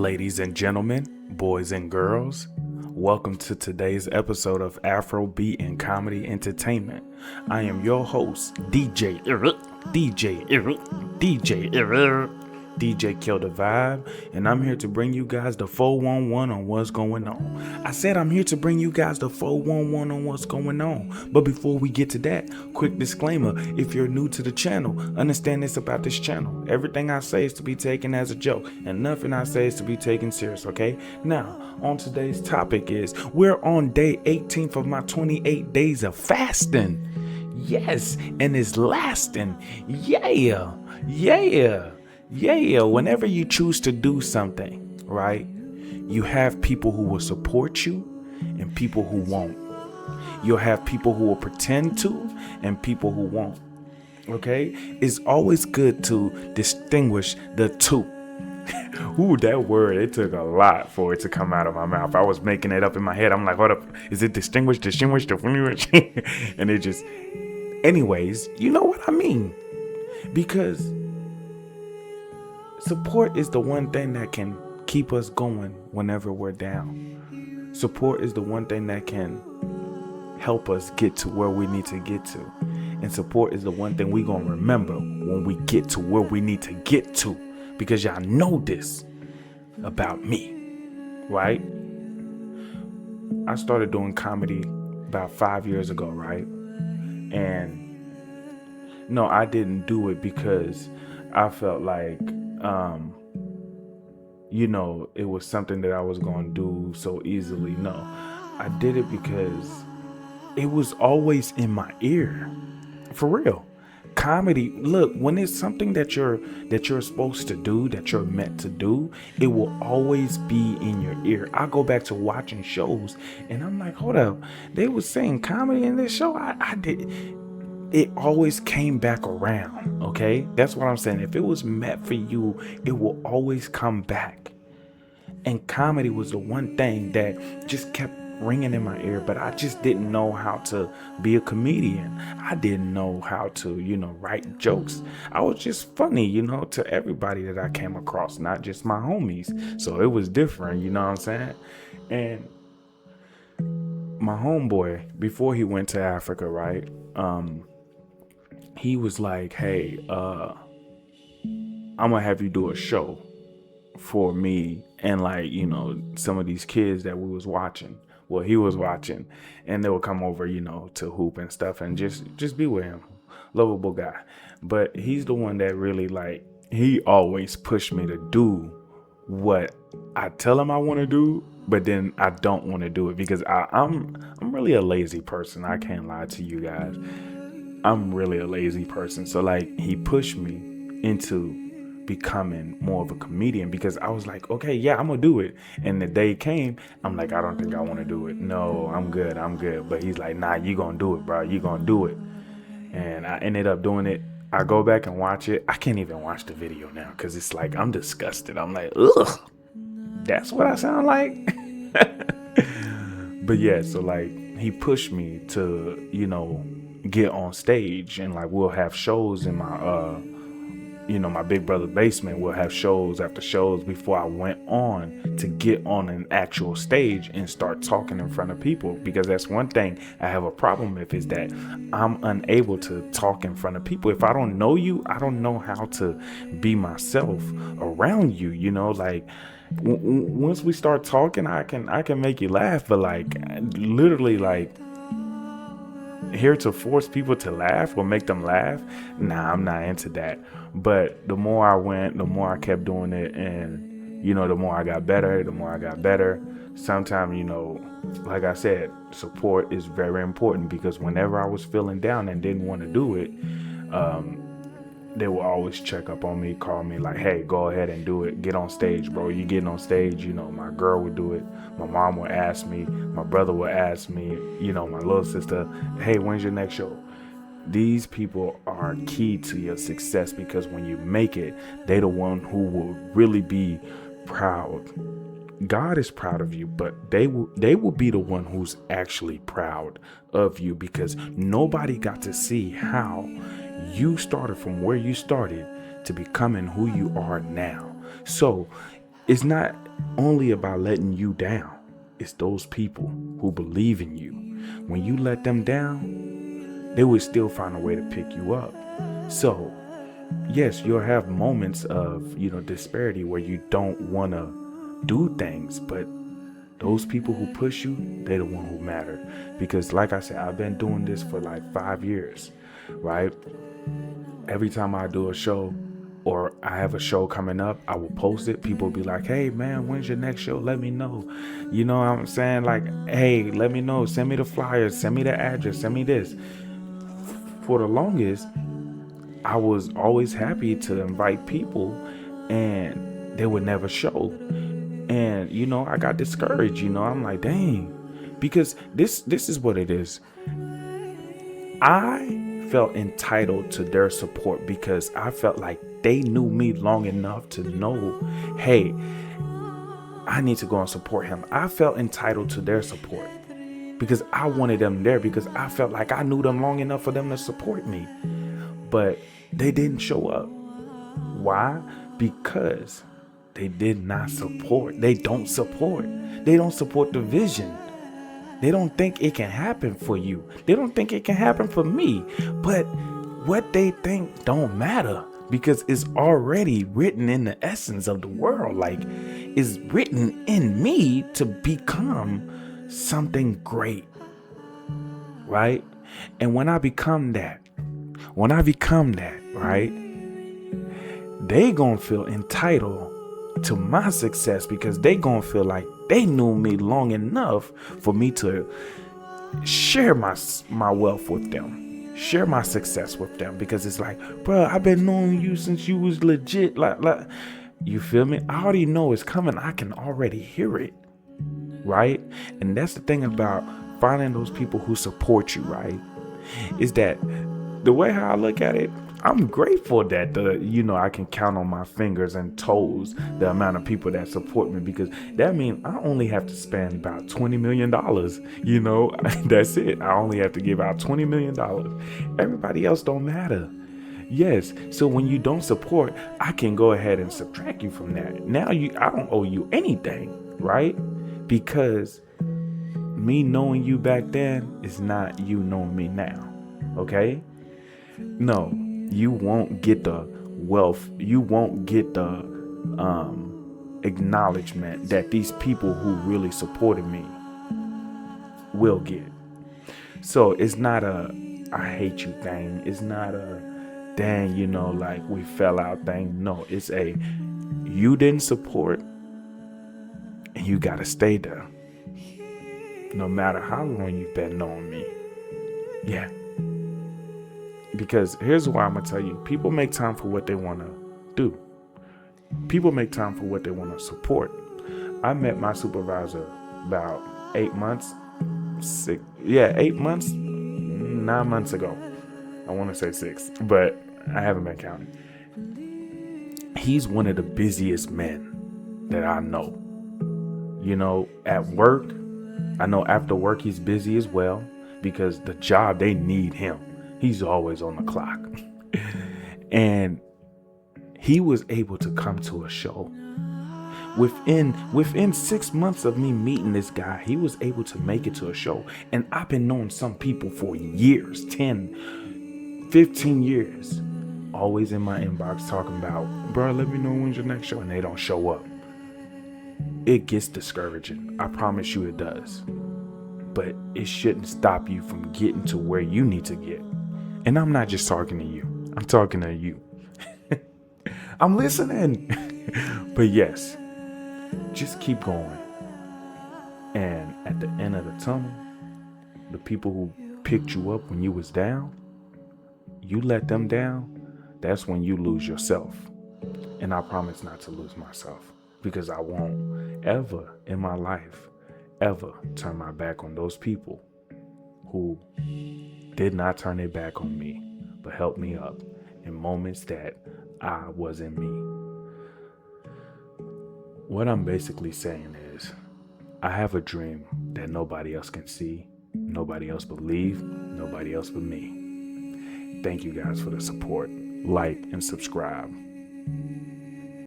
Ladies and gentlemen, boys and girls, welcome to today's episode of Afrobeat and Comedy Entertainment. I am your host, DJ Kill the Vibe, and I'm here to bring you guys the 411 on what's going on. I said I'm here to bring you guys the 411 on what's going on. But before we get to that, quick disclaimer, if you're new to the channel, understand this about this channel. Everything I say is to be taken as a joke, and nothing I say is to be taken serious, okay? Now, on today's topic is, we're on day 18th of my 28 days of fasting. Yes, and it's lasting. Yeah. Whenever you choose to do something, right, you have people who will support you and people who won't. You'll have people who will pretend to and people who won't. Okay? It's always good to distinguish the two. Ooh, that word, it took a lot for it to come out of my mouth. I was making it up in my head. I'm like, hold up. Is it distinguish? And it just, anyways, you know what I mean? Because support is the one thing that can keep us going whenever we're down. Support is the one thing that can help us get to where we need to get to. And support is the one thing we're going to remember when we get to where we need to get to. Because y'all know this about me, right? I started doing comedy about 5 years ago, right? And no, I didn't do it because I felt like it was something that I was going to do so easily. No, I did it because it was always in my ear. For real. Comedy, look, when it's something that you're supposed to do, that you're meant to do, it will always be in your ear. I go back to watching shows and I'm like, hold up, they were saying comedy in this show. I did. It always came back around, okay? That's what I'm saying. If it was meant for you, it will always come back. And comedy was the one thing that just kept ringing in my ear, but I just didn't know how to be a comedian. I didn't know how to, write jokes. I was just funny, to everybody that I came across, not just my homies. So it was different, you know what I'm saying? And my homeboy, before he went to Africa, right? He was like, hey, I'm gonna have you do a show for me and some of these kids that we was watching. Well, he was watching, and they would come over, to hoop and stuff and just be with him. Lovable guy. But he's the one that really he always pushed me to do what I tell him I want to do, but then I don't want to do it because I'm really a lazy person. I can't lie to you guys. I'm really a lazy person. So he pushed me into becoming more of a comedian because I was like, okay, yeah, I'm gonna do it. And the day came, I'm like, I don't think I want to do it. No, I'm good. But he's like, nah, you gonna do it, bro. You gonna do it. And I ended up doing it. I go back and watch it. I can't even watch the video now because it's like I'm disgusted. I'm like, ugh, that's what I sound like. But yeah, so he pushed me to get on stage, and we'll have shows in my my big brother basement. We'll have shows after shows before I went on to get on an actual stage and start talking in front of people, because that's one thing I have a problem with, is that I'm unable to talk in front of people. If I don't know you, I don't know how to be myself around you, once we start talking, I can make you laugh, but literally here to force people to laugh or make them laugh, nah, I'm not into that. But the more I went, the more I kept doing it, and the more I got better. Sometimes, like I said, support is very important, because whenever I was feeling down and didn't want to do it, they will always check up on me, call me hey, go ahead and do it. Get on stage, bro. You getting on stage. My girl would do it. My mom would ask me. My brother would ask me. My little sister, hey, when's your next show? These people are key to your success, because when you make it, they're the one who will really be proud. God is proud of you, but they will be the one who's actually proud of you, because nobody got to see how you started from where you started to becoming who you are now. So It's not only about letting you down. It's those people who believe in you. When you let them down, they will still find a way to pick you up. So, yes, you'll have moments of, disparity where you don't want to do things, but those people who push you, they're the one who matter. Because like I said, I've been doing this for like 5 years, right? Every time I do a show or I have a show coming up, I will post it. People will be like, hey man, when's your next show? Let me know. You know what I'm saying? Like, hey, let me know. Send me the flyers, send me the address, send me this. For the longest, I was always happy to invite people and they would never show. And, I got discouraged, I'm like, dang, because this is what it is. I felt entitled to their support because I felt like they knew me long enough to know, hey, I need to go and support him. I felt entitled to their support because I wanted them there, because I felt like I knew them long enough for them to support me. But they didn't show up. Why? Because they did not support. They don't support. They don't support the vision. They don't think it can happen for you. They don't think it can happen for me. But what they think don't matter, because it's already written in the essence of the world. Like, it's written in me to become something great. Right? And when I become that, right, they gonna feel entitled to my success, because they gonna feel like they knew me long enough for me to share my wealth with them, share my success with them, because it's like, bro, I've been knowing you since you was legit. Like, you feel me? I already know it's coming. I can already hear it, right? And that's the thing about finding those people who support you, right? Is that the way how I look at it, I'm grateful that I can count on my fingers and toes the amount of people that support me, because that means I only have to spend about $20 million. That's it. I only have to give out $20 million. Everybody else don't matter. Yes. So when you don't support, I can go ahead and subtract you from that. Now I don't owe you anything, right? Because me knowing you back then is not you knowing me now. Okay? No, you won't get the wealth. You won't get the acknowledgement that these people who really supported me will get. So it's not a I hate you thing. It's not a dang, like we fell out thing. No, it's a you didn't support and you gotta stay there. No matter how long you've been knowing me. Yeah. Because here's why I'm going to tell you. People make time for what they want to do. People make time for what they want to support. I met my supervisor about 8 months. 8 months, 9 months ago. I want to say 6, but I haven't been counting. He's one of the busiest men that I know. At work, I know after work he's busy as well, because the job, they need him. He's always on the clock. And he was able to come to a show. Within 6 months of me meeting this guy, he was able to make it to a show. And I've been knowing some people for years, 10, 15 years, always in my inbox talking about, bro, let me know when's your next show, and they don't show up. It gets discouraging. I promise you it does. But it shouldn't stop you from getting to where you need to get. And I'm not just talking to you. I'm talking to you. I'm listening. But yes, just keep going. And at the end of the tunnel, the people who picked you up when you was down, you let them down, that's when you lose yourself. And I promise not to lose myself, because I won't ever in my life ever turn my back on those people who did not turn their back on me, but helped me up in moments that I wasn't me. What I'm basically saying is, I have a dream that nobody else can see, nobody else believe, nobody else but me. Thank you guys for the support. Like and subscribe.